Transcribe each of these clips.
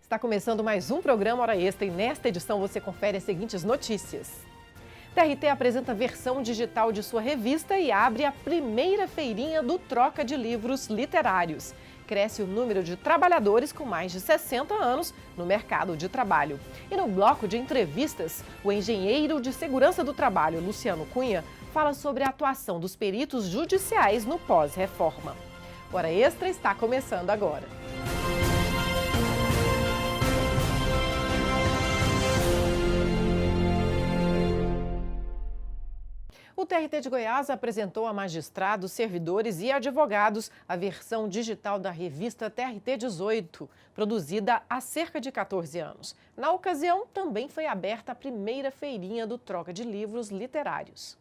Está começando mais um programa Hora Extra e nesta edição você confere as seguintes notícias. TRT apresenta a versão digital de sua revista e abre a primeira feirinha do Troca de Livros Literários. Cresce o número de trabalhadores com mais de 60 anos no mercado de trabalho. E no bloco de entrevistas, o engenheiro de segurança do trabalho, Luciano Cunha, fala sobre a atuação dos peritos judiciais no pós-reforma. Hora Extra está começando agora. O TRT de Goiás apresentou a magistrados, servidores e advogados a versão digital da revista TRT 18, produzida há cerca de 14 anos. Na ocasião, também foi aberta a primeira feirinha do Troca de Livros Literários.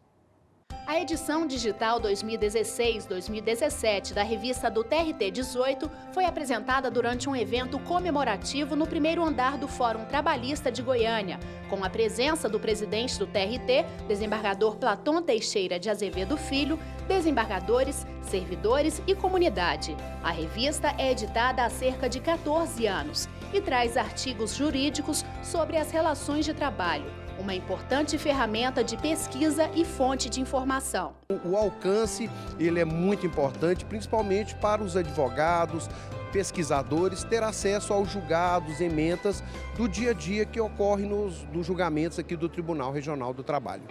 A edição digital 2016-2017 da revista do TRT 18 foi apresentada durante um evento comemorativo no primeiro andar do Fórum Trabalhista de Goiânia, com a presença do presidente do TRT, desembargador Platão Teixeira de Azevedo Filho, desembargadores, servidores e comunidade. A revista é editada há cerca de 14 anos e traz artigos jurídicos sobre as relações de trabalho, uma importante ferramenta de pesquisa e fonte de informação. O alcance ele é muito importante, principalmente para os advogados, pesquisadores, ter acesso aos julgados, ementas do dia a dia que ocorre nos julgamentos aqui do Tribunal Regional do Trabalho.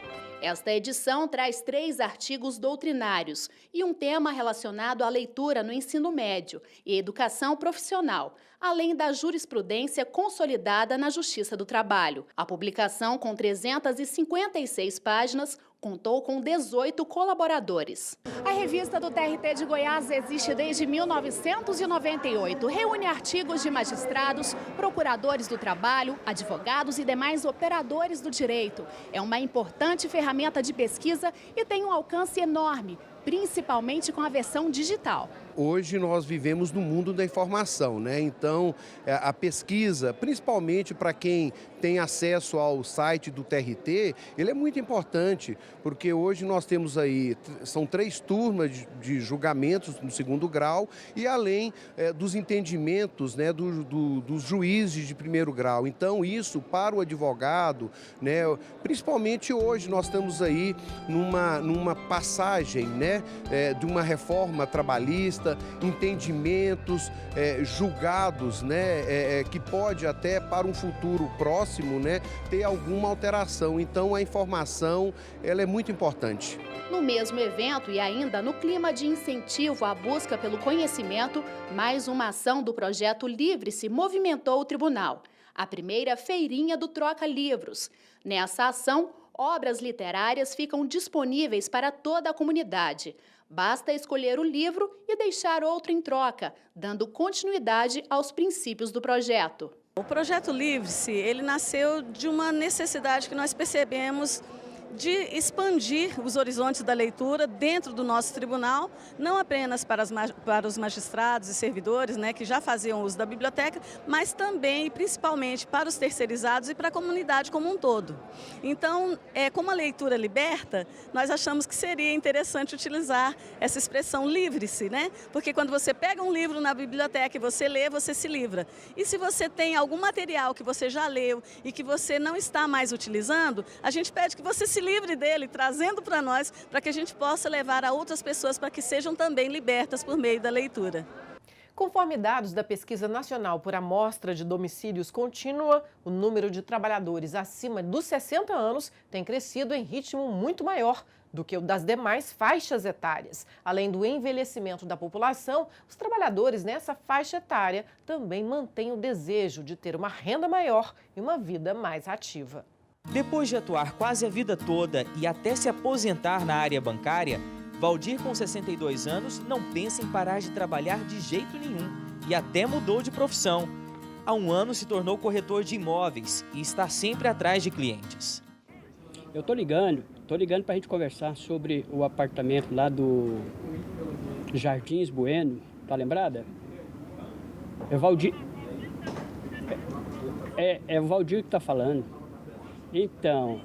Esta edição traz 3 artigos doutrinários e um tema relacionado à leitura no ensino médio e educação profissional, além da jurisprudência consolidada na Justiça do Trabalho. A publicação, com 356 páginas, contou com 18 colaboradores. A revista do TRT de Goiás existe desde 1998. Reúne artigos de magistrados, procuradores do trabalho, advogados e demais operadores do direito. É uma importante ferramenta de pesquisa e tem um alcance enorme, principalmente com a versão digital. Hoje nós vivemos no mundo da informação, né? Então a pesquisa, principalmente para quem tem acesso ao site do TRT, ele é muito importante, porque hoje nós temos aí, são 3 turmas de julgamentos no 2º grau e além dos entendimentos, né, dos juízes de 1º grau. Então isso para o advogado, né, principalmente hoje nós estamos aí numa passagem, né, de uma reforma trabalhista, entendimentos, julgados, né, que pode até para um futuro próximo, né, ter alguma alteração. Então a informação ela é muito importante. No mesmo evento e ainda no clima de incentivo à busca pelo conhecimento, mais uma ação do projeto Livre-se movimentou o tribunal. A primeira feirinha do Troca Livros. Nessa ação, obras literárias ficam disponíveis para toda a comunidade. Basta escolher o livro e deixar outro em troca, dando continuidade aos princípios do projeto. O projeto Livre-se, ele nasceu de uma necessidade que nós percebemos de expandir os horizontes da leitura dentro do nosso tribunal, não apenas para os magistrados e servidores, né, que já faziam uso da biblioteca, mas também e principalmente para os terceirizados e para a comunidade como um todo. Então, como a leitura liberta, nós achamos que seria interessante utilizar essa expressão livre-se, né? Porque quando você pega um livro na biblioteca e você lê, você se livra. E se você tem algum material que você já leu e que você não está mais utilizando, a gente pede que você se livre dele, trazendo para nós, para que a gente possa levar a outras pessoas para que sejam também libertas por meio da leitura. Conforme dados da Pesquisa Nacional por Amostra de Domicílios Contínua, o número de trabalhadores acima dos 60 anos tem crescido em ritmo muito maior do que o das demais faixas etárias. Além do envelhecimento da população, os trabalhadores nessa faixa etária também mantêm o desejo de ter uma renda maior e uma vida mais ativa. Depois de atuar quase a vida toda e até se aposentar na área bancária, Valdir, com 62 anos, não pensa em parar de trabalhar de jeito nenhum e até mudou de profissão. Há um ano se tornou corretor de imóveis e está sempre atrás de clientes. Eu tô ligando para a gente conversar sobre o apartamento lá do Jardins Bueno, tá lembrada? É o Valdir. É o Valdir que está falando. Então,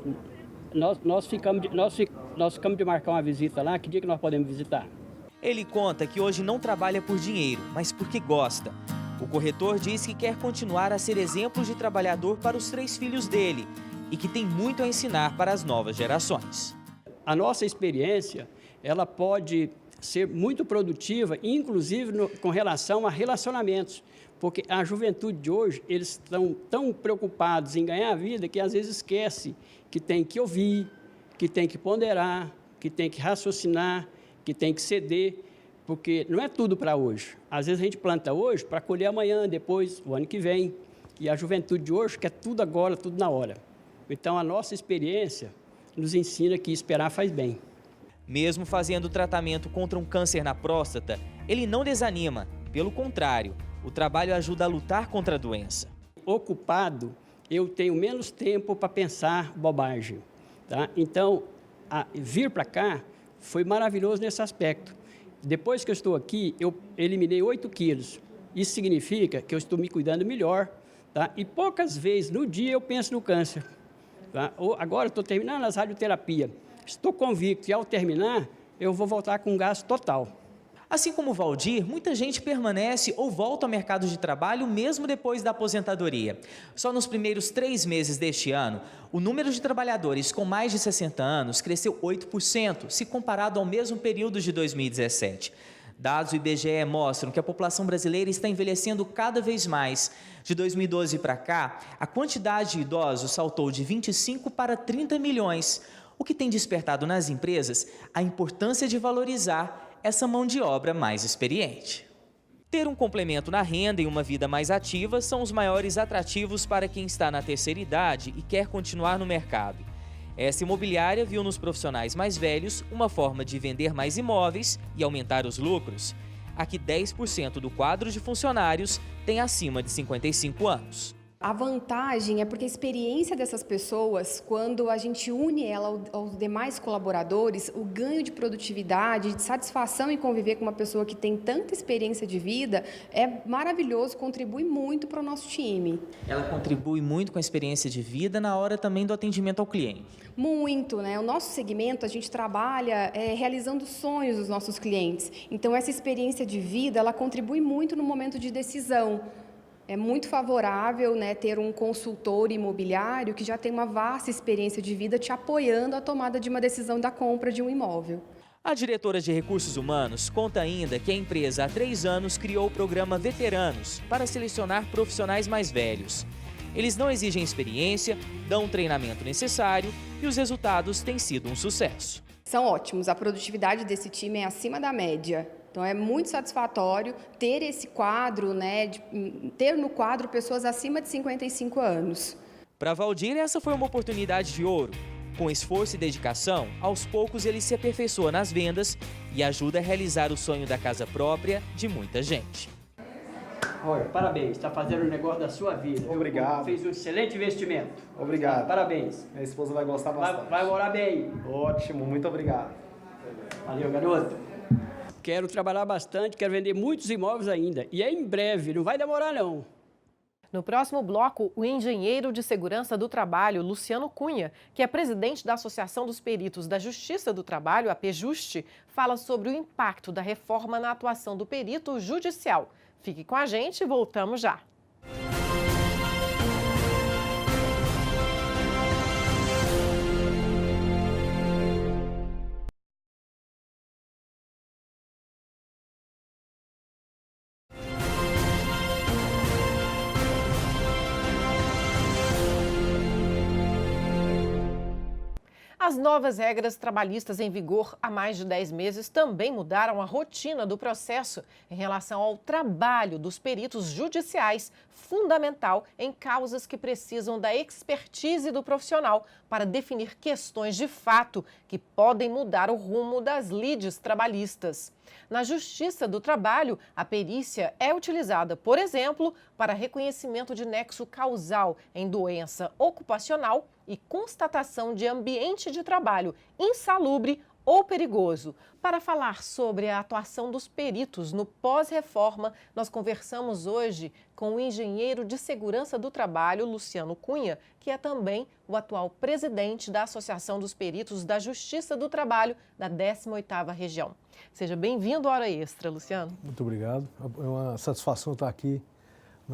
nós ficamos de marcar uma visita lá. Que dia que nós podemos visitar? Ele conta que hoje não trabalha por dinheiro, mas porque gosta. O corretor diz que quer continuar a ser exemplo de trabalhador para os 3 filhos dele e que tem muito a ensinar para as novas gerações. A nossa experiência, ela pode ser muito produtiva, inclusive com relação a relacionamentos, porque a juventude de hoje, eles estão tão preocupados em ganhar a vida que às vezes esquece que tem que ouvir, que tem que ponderar, que tem que raciocinar, que tem que ceder, porque não é tudo para hoje. Às vezes a gente planta hoje para colher amanhã, depois, o ano que vem, e a juventude de hoje quer tudo agora, tudo na hora. Então a nossa experiência nos ensina que esperar faz bem. Mesmo fazendo tratamento contra um câncer na próstata, ele não desanima. Pelo contrário, o trabalho ajuda a lutar contra a doença. Ocupado, eu tenho menos tempo para pensar bobagem. Tá? Então, vir para cá foi maravilhoso nesse aspecto. Depois que eu estou aqui, eu eliminei 8 quilos. Isso significa que eu estou me cuidando melhor. Tá? E poucas vezes no dia eu penso no câncer. Tá? Agora estou terminando as radioterapias. Estou convicto que ao terminar, eu vou voltar com um gasto total. Assim como o Valdir, muita gente permanece ou volta ao mercado de trabalho mesmo depois da aposentadoria. Só nos primeiros 3 meses deste ano, o número de trabalhadores com mais de 60 anos cresceu 8%, se comparado ao mesmo período de 2017. Dados do IBGE mostram que a população brasileira está envelhecendo cada vez mais. De 2012 para cá, a quantidade de idosos saltou de 25 para 30 milhões, o que tem despertado nas empresas a importância de valorizar essa mão de obra mais experiente. Ter um complemento na renda e uma vida mais ativa são os maiores atrativos para quem está na terceira idade e quer continuar no mercado. Essa imobiliária viu nos profissionais mais velhos uma forma de vender mais imóveis e aumentar os lucros. Aqui 10% do quadro de funcionários tem acima de 55 anos. A vantagem é porque a experiência dessas pessoas, quando a gente une ela aos demais colaboradores, o ganho de produtividade, de satisfação em conviver com uma pessoa que tem tanta experiência de vida, é maravilhoso, contribui muito para o nosso time. Ela contribui muito com a experiência de vida na hora também do atendimento ao cliente. Muito, né? O nosso segmento, a gente trabalha realizando sonhos dos nossos clientes. Então, essa experiência de vida, ela contribui muito no momento de decisão. É muito favorável, né, ter um consultor imobiliário que já tem uma vasta experiência de vida te apoiando a tomada de uma decisão da compra de um imóvel. A diretora de Recursos Humanos conta ainda que a empresa há 3 anos criou o programa Veteranos para selecionar profissionais mais velhos. Eles não exigem experiência, dão o treinamento necessário e os resultados têm sido um sucesso. São ótimos, a produtividade desse time é acima da média. Então, é muito satisfatório ter esse quadro, né, ter no quadro pessoas acima de 55 anos. Para Valdir, essa foi uma oportunidade de ouro. Com esforço e dedicação, aos poucos ele se aperfeiçoa nas vendas e ajuda a realizar o sonho da casa própria de muita gente. Olha, parabéns, está fazendo o negócio da sua vida. Obrigado. Fez um excelente investimento. Obrigado. Parabéns. Minha esposa vai gostar bastante. Vai morar bem. Ótimo, muito obrigado. Valeu, garoto. Quero trabalhar bastante, quero vender muitos imóveis ainda. E é em breve, não vai demorar não. No próximo bloco, o engenheiro de segurança do trabalho, Luciano Cunha, que é presidente da Associação dos Peritos da Justiça do Trabalho, a PEJUST, fala sobre o impacto da reforma na atuação do perito judicial. Fique com a gente e voltamos já. As novas regras trabalhistas em vigor há mais de 10 meses também mudaram a rotina do processo em relação ao trabalho dos peritos judiciais, fundamental em causas que precisam da expertise do profissional para definir questões de fato que podem mudar o rumo das lides trabalhistas. Na Justiça do Trabalho, a perícia é utilizada, por exemplo, para reconhecimento de nexo causal em doença ocupacional e constatação de ambiente de trabalho insalubre ou perigoso. Para falar sobre a atuação dos peritos no pós-reforma, nós conversamos hoje com o engenheiro de segurança do trabalho, Luciano Cunha, que é também o atual presidente da Associação dos Peritos da Justiça do Trabalho da 18ª Região. Seja bem-vindo à Hora Extra, Luciano. Muito obrigado. É uma satisfação estar aqui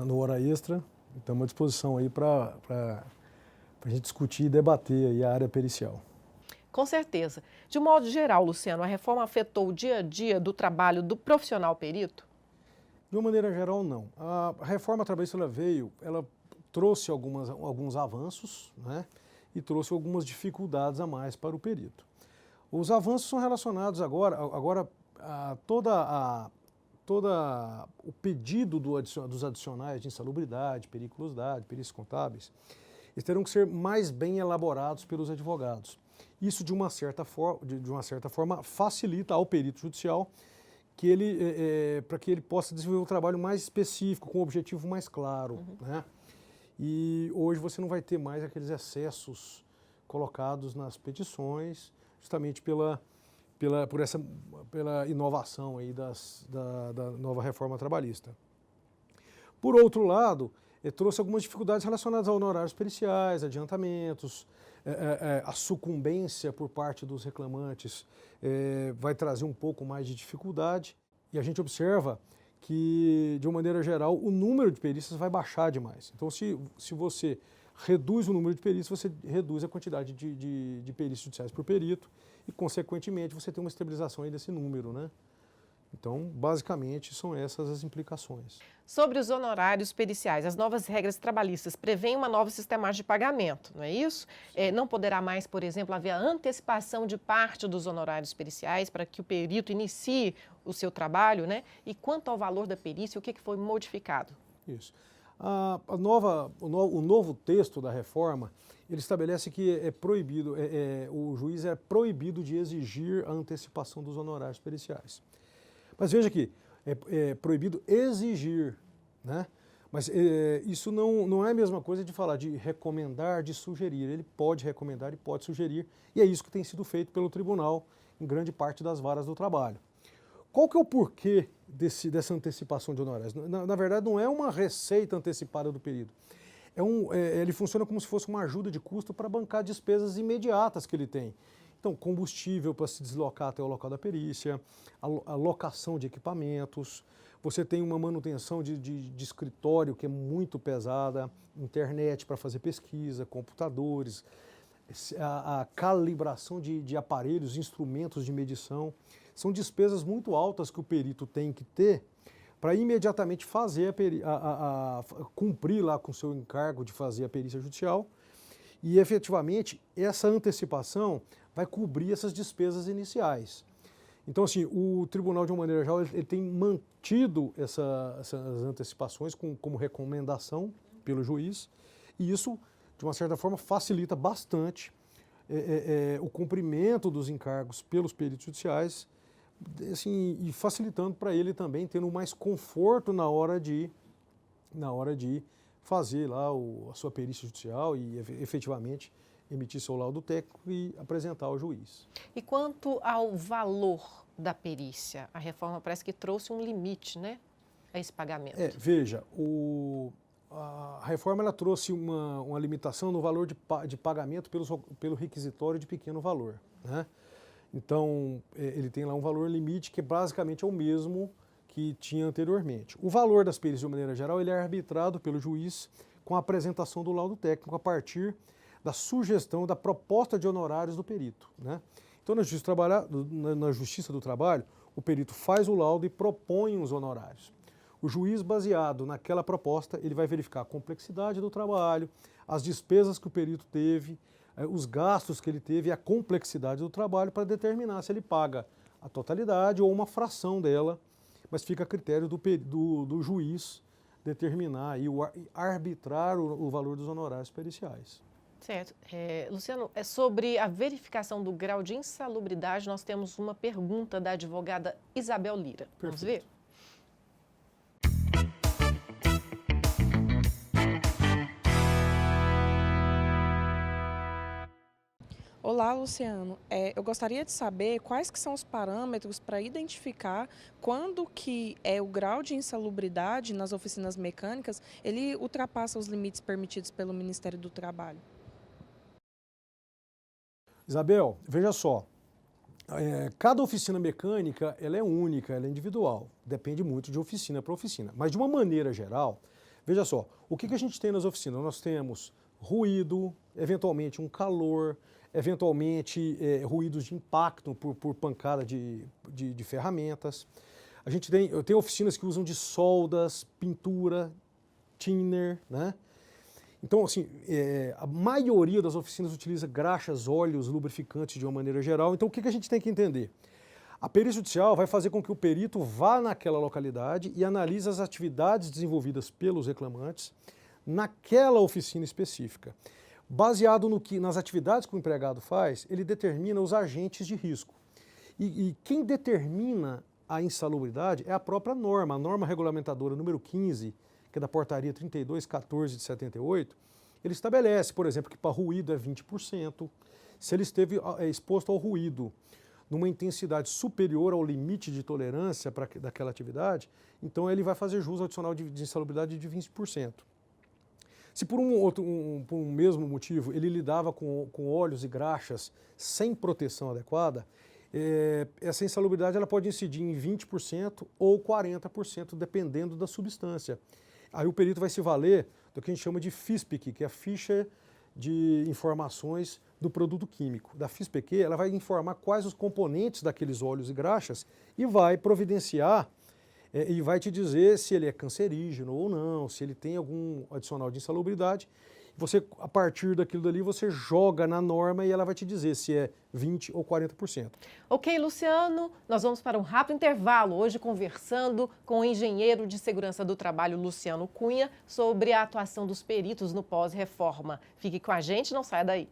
no Hora Extra. Estamos à disposição aí para a gente discutir e debater aí a área pericial. Com certeza. De modo geral, Luciano, a reforma afetou o dia a dia do trabalho do profissional perito? De uma maneira geral, não. A reforma trabalhista ela trouxe alguns avanços, né, e trouxe algumas dificuldades a mais para o perito. Os avanços são relacionados agora a todo o pedido dos adicionais de insalubridade, periculosidade, perícias contábeis, eles terão que ser mais bem elaborados pelos advogados. Isso, de uma certa forma, facilita ao perito judicial para que ele possa desenvolver um trabalho mais específico, com um objetivo mais claro, né? E hoje você não vai ter mais aqueles excessos colocados nas petições, justamente pela inovação aí da nova reforma trabalhista. Por outro lado, trouxe algumas dificuldades relacionadas a honorários periciais, adiantamentos, a sucumbência por parte dos reclamantes vai trazer um pouco mais de dificuldade, e a gente observa que, de uma maneira geral, o número de perícias vai baixar demais. Então, se você reduz o número de perícias, você reduz a quantidade de perícias judiciais por perito e, consequentemente, você tem uma estabilização aí desse número, né? Então, basicamente, são essas as implicações. Sobre os honorários periciais, as novas regras trabalhistas prevêem uma nova sistemática de pagamento, não é isso? Não poderá mais, por exemplo, haver a antecipação de parte dos honorários periciais para que o perito inicie o seu trabalho, né? E quanto ao valor da perícia, o que foi modificado? Isso. O novo texto da reforma, ele estabelece que o juiz é proibido de exigir a antecipação dos honorários periciais. Mas veja que é proibido exigir, né? Mas isso não é a mesma coisa de falar de recomendar, de sugerir. Ele pode recomendar e pode sugerir, e é isso que tem sido feito pelo tribunal em grande parte das varas do trabalho. Qual que é o porquê dessa antecipação de honorários? Na verdade, não é uma receita antecipada do perito. Ele funciona como se fosse uma ajuda de custo para bancar despesas imediatas que ele tem. Então, combustível para se deslocar até o local da perícia, a locação de equipamentos, você tem uma manutenção de escritório que é muito pesada, internet para fazer pesquisa, computadores, a calibração de aparelhos, instrumentos de medição. São despesas muito altas que o perito tem que ter para imediatamente fazer cumprir lá com o seu encargo de fazer a perícia judicial. E, efetivamente, essa antecipação vai cobrir essas despesas iniciais. Então, assim, o tribunal, de uma maneira geral, ele tem mantido essas antecipações como recomendação pelo juiz, e isso, de uma certa forma, facilita bastante o cumprimento dos encargos pelos peritos judiciais, assim, e facilitando para ele também, tendo mais conforto na hora de fazer lá a sua perícia judicial e, efetivamente, emitir seu laudo técnico e apresentar ao juiz. E quanto ao valor da perícia, a reforma parece que trouxe um limite, né, a esse pagamento. Veja, a reforma ela trouxe uma limitação no valor de pagamento pelo requisitório de pequeno valor, né? Então, ele tem lá um valor limite que basicamente é o mesmo que tinha anteriormente. O valor das perícias, de uma maneira geral, ele é arbitrado pelo juiz com a apresentação do laudo técnico a partir da sugestão, da proposta de honorários do perito, né? Então, na Justiça do Trabalho, o perito faz o laudo e propõe os honorários. O juiz, baseado naquela proposta, ele vai verificar a complexidade do trabalho, as despesas que o perito teve, os gastos que ele teve e a complexidade do trabalho para determinar se ele paga a totalidade ou uma fração dela, mas fica a critério do juiz determinar e arbitrar o valor dos honorários periciais. Certo. Luciano, sobre a verificação do grau de insalubridade, nós temos uma pergunta da advogada Isabel Lira. Vamos ver? Olá, Luciano. Eu gostaria de saber quais que são os parâmetros para identificar quando que o grau de insalubridade nas oficinas mecânicas ele ultrapassa os limites permitidos pelo Ministério do Trabalho. Isabel, veja só, cada oficina mecânica ela é única, ela é individual, depende muito de oficina para oficina. Mas, de uma maneira geral, Veja só, o que a gente tem nas oficinas? Nós temos ruído, eventualmente um calor, eventualmente ruídos de impacto por pancada de ferramentas. A gente tem oficinas que usam de soldas, pintura, thinner, né? Então, assim, a maioria das oficinas utiliza graxas, óleos, lubrificantes de uma maneira geral. Então, o que a gente tem que entender? A perícia judicial vai fazer com que o perito vá naquela localidade e analise as atividades desenvolvidas pelos reclamantes naquela oficina específica. Baseado nas atividades que o empregado faz, ele determina os agentes de risco. E quem determina a insalubridade é a própria norma, a norma regulamentadora número 15, que é da portaria 3214 de 78, ele estabelece, por exemplo, que para ruído é 20%, se ele esteve exposto ao ruído numa intensidade superior ao limite de tolerância daquela atividade, então ele vai fazer jus adicional de insalubridade de 20%. Se por por um mesmo motivo ele lidava com óleos e graxas sem proteção adequada, essa insalubridade ela pode incidir em 20% ou 40%, dependendo da substância. Aí o perito vai se valer do que a gente chama de FISPQ, que é a ficha de informações do produto químico. Da FISPQ, ela vai informar quais os componentes daqueles óleos e graxas e vai providenciar e vai te dizer se ele é cancerígeno ou não, se ele tem algum adicional de insalubridade. Você, a partir daquilo dali, você joga na norma e ela vai te dizer se é 20% ou 40%. Ok, Luciano, nós vamos para um rápido intervalo, hoje conversando com o engenheiro de segurança do trabalho, Luciano Cunha, sobre a atuação dos peritos no pós-reforma. Fique com a gente, não saia daí.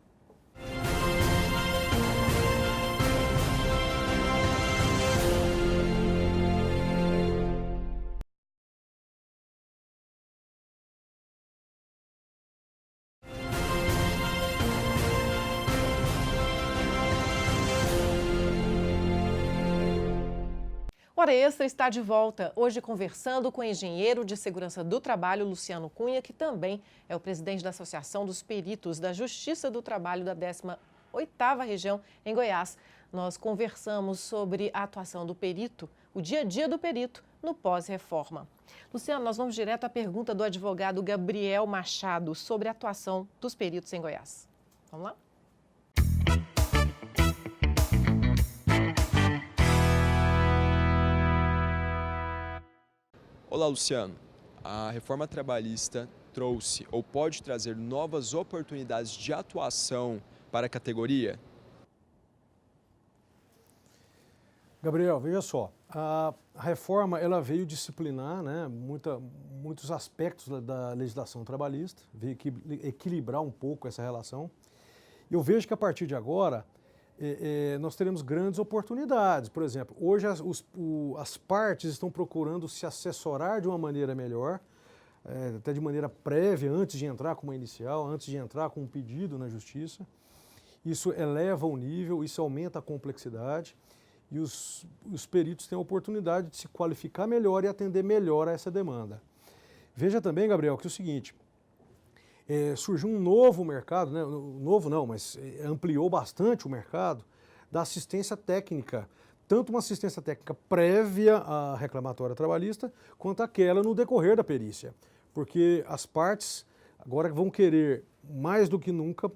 Hora Extra está de volta, hoje conversando com o engenheiro de segurança do trabalho, Luciano Cunha, que também é o presidente da Associação dos Peritos da Justiça do Trabalho da 18ª Região em Goiás. Nós conversamos sobre a atuação do perito, o dia a dia do perito no pós-reforma. Luciano, nós vamos direto à pergunta do advogado Gabriel Machado sobre a atuação dos peritos em Goiás. Vamos lá? Olá, Luciano. A reforma trabalhista trouxe ou pode trazer novas oportunidades de atuação para a categoria? Gabriel, veja só, a reforma ela veio disciplinar, né, muitos aspectos da legislação trabalhista, veio equilibrar um pouco essa relação. Eu vejo que a partir de agora nós teremos grandes oportunidades. Por exemplo, hoje as partes estão procurando se assessorar de uma maneira melhor, até de maneira prévia, antes de entrar com uma inicial, antes de entrar com um pedido na justiça. Isso eleva o nível, isso aumenta a complexidade e os peritos têm a oportunidade de se qualificar melhor e atender melhor a essa demanda. Veja também, Gabriel, que é o seguinte, surgiu um novo mercado, né? Novo não, mas ampliou bastante o mercado da assistência técnica, tanto uma assistência técnica prévia à reclamatória trabalhista, quanto aquela no decorrer da perícia. Porque as partes agora vão querer, mais do que nunca,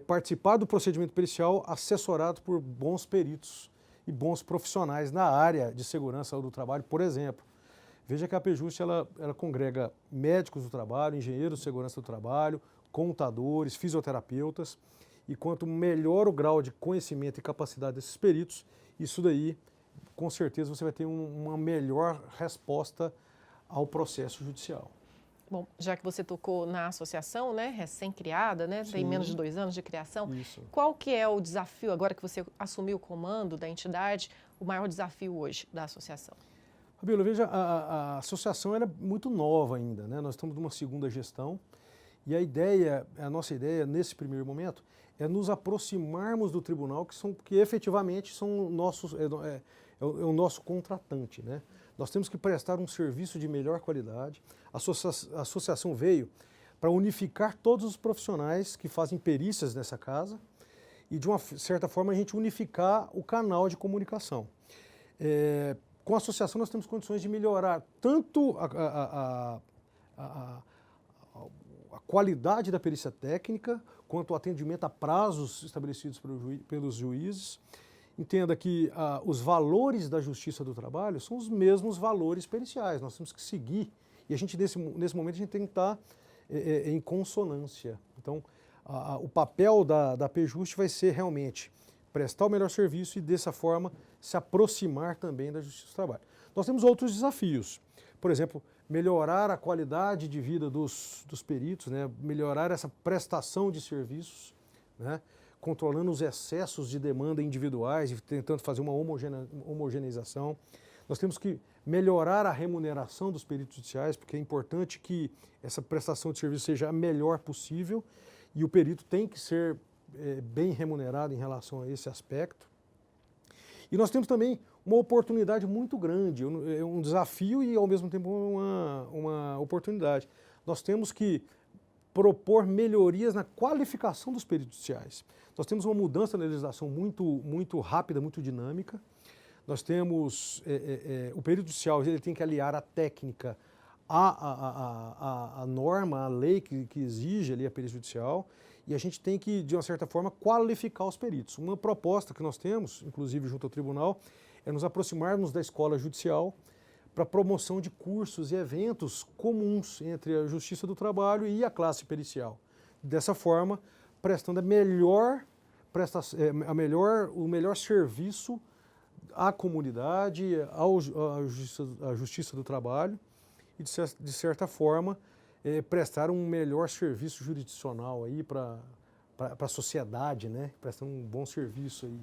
participar do procedimento pericial assessorado por bons peritos e bons profissionais na área de segurança do trabalho, por exemplo. Veja que a PJust ela congrega médicos do trabalho, engenheiros de segurança do trabalho, contadores, fisioterapeutas, e quanto melhor o grau de conhecimento e capacidade desses peritos, isso daí, com certeza, você vai ter uma melhor resposta ao processo judicial. Bom, já que você tocou na associação, né, recém-criada, né, tem menos de 2 anos de criação, Isso. Qual que é o desafio, agora que você assumiu o comando da entidade, o maior desafio hoje da associação? Fabíola, veja, a associação é muito nova ainda, né? Nós estamos numa segunda gestão e a nossa ideia nesse primeiro momento é nos aproximarmos do tribunal, que efetivamente são o nosso contratante, né? Nós temos que prestar um serviço de melhor qualidade. A associação veio para unificar todos os profissionais que fazem perícias nessa casa e, de uma certa forma, a gente unificar o canal de comunicação. Com a associação nós temos condições de melhorar tanto a qualidade da perícia técnica, quanto ao atendimento a prazos estabelecidos pelos juízes. Entenda que os valores da Justiça do Trabalho são os mesmos valores periciais, nós temos que seguir, e a gente, nesse momento, a gente tem que estar em consonância. Então, o papel da PJuste vai ser realmente prestar o melhor serviço e, dessa forma, se aproximar também da Justiça do Trabalho. Nós temos outros desafios, por exemplo, melhorar a qualidade de vida dos peritos, né? Melhorar essa prestação de serviços, né? Controlando os excessos de demanda individuais e tentando fazer uma homogeneização. Nós temos que melhorar a remuneração dos peritos judiciais, porque é importante que essa prestação de serviço seja a melhor possível e o perito tem que ser bem remunerado em relação a esse aspecto. E nós temos também uma oportunidade muito grande, um desafio e, ao mesmo tempo, uma oportunidade. Nós temos que propor melhorias na qualificação dos peritos judiciais. Nós temos uma mudança na legislação muito rápida, muito dinâmica. Nós temos, o perito judicial ele tem que aliar a técnica à norma, à lei que exige ali a perícia judicial, e a gente tem que, de uma certa forma, qualificar os peritos. Uma proposta que nós temos, inclusive junto ao tribunal, é nos aproximarmos da escola judicial para promoção de cursos e eventos comuns entre a Justiça do Trabalho e a classe pericial. Dessa forma, prestando o melhor serviço à comunidade, à Justiça do Trabalho e, de certa forma, prestar um melhor serviço jurisdicional aí para a sociedade, né? Prestar um bom serviço aí.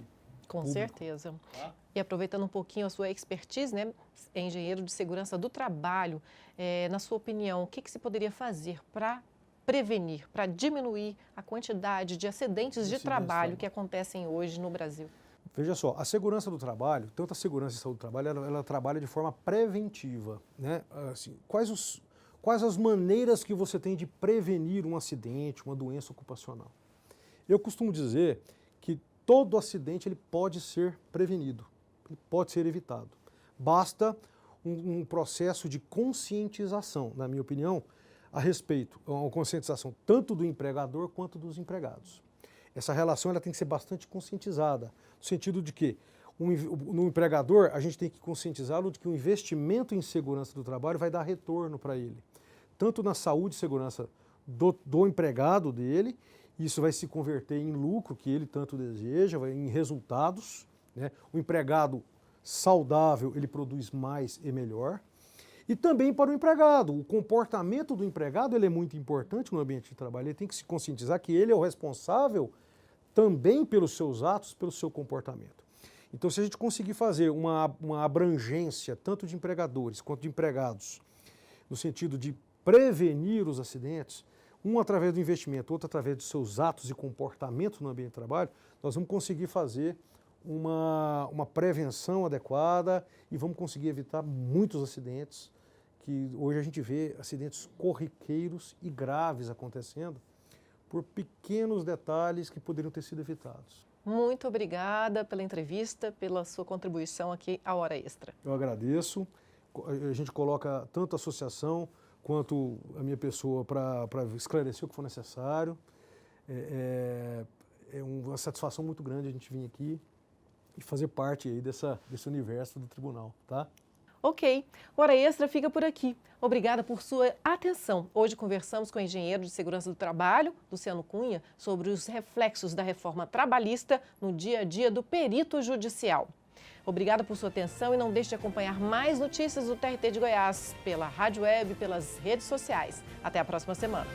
Com público. certeza. E aproveitando um pouquinho a sua expertise, né, engenheiro de segurança do trabalho, na sua opinião, o que se poderia fazer para prevenir, para diminuir a quantidade de acidentes de trabalho que acontecem hoje no Brasil? Veja só, a segurança do trabalho, tanto a segurança e saúde do trabalho, ela trabalha de forma preventiva, né? Assim, quais as maneiras que você tem de prevenir um acidente, uma doença ocupacional? Eu costumo dizer que todo acidente ele pode ser prevenido, ele pode ser evitado. Basta um processo de conscientização, na minha opinião, a respeito, uma conscientização tanto do empregador quanto dos empregados. Essa relação ela tem que ser bastante conscientizada, no sentido de que no empregador a gente tem que conscientizá-lo de que o investimento em segurança do trabalho vai dar retorno para ele, tanto na saúde e segurança do empregado dele, isso vai se converter em lucro que ele tanto deseja, em resultados, né? O empregado saudável, ele produz mais e melhor. E também para o empregado, o comportamento do empregado ele é muito importante no ambiente de trabalho, ele tem que se conscientizar que ele é o responsável também pelos seus atos, pelo seu comportamento. Então, se a gente conseguir fazer uma abrangência tanto de empregadores quanto de empregados, no sentido de prevenir os acidentes, um através do investimento, outro através dos seus atos e comportamentos no ambiente de trabalho, nós vamos conseguir fazer uma prevenção adequada e vamos conseguir evitar muitos acidentes, que hoje a gente vê acidentes corriqueiros e graves acontecendo por pequenos detalhes que poderiam ter sido evitados. Muito obrigada pela entrevista, pela sua contribuição aqui à Hora Extra. Eu agradeço. A gente coloca tanto a associação quanto a minha pessoa para esclarecer o que for necessário. É uma satisfação muito grande a gente vir aqui e fazer parte aí desse universo do tribunal, tá? Ok, Hora Extra fica por aqui. Obrigada por sua atenção. Hoje conversamos com o engenheiro de segurança do trabalho, Luciano Cunha, sobre os reflexos da reforma trabalhista no dia a dia do perito judicial. Obrigada por sua atenção e não deixe de acompanhar mais notícias do TRT de Goiás pela rádio web e pelas redes sociais. Até a próxima semana.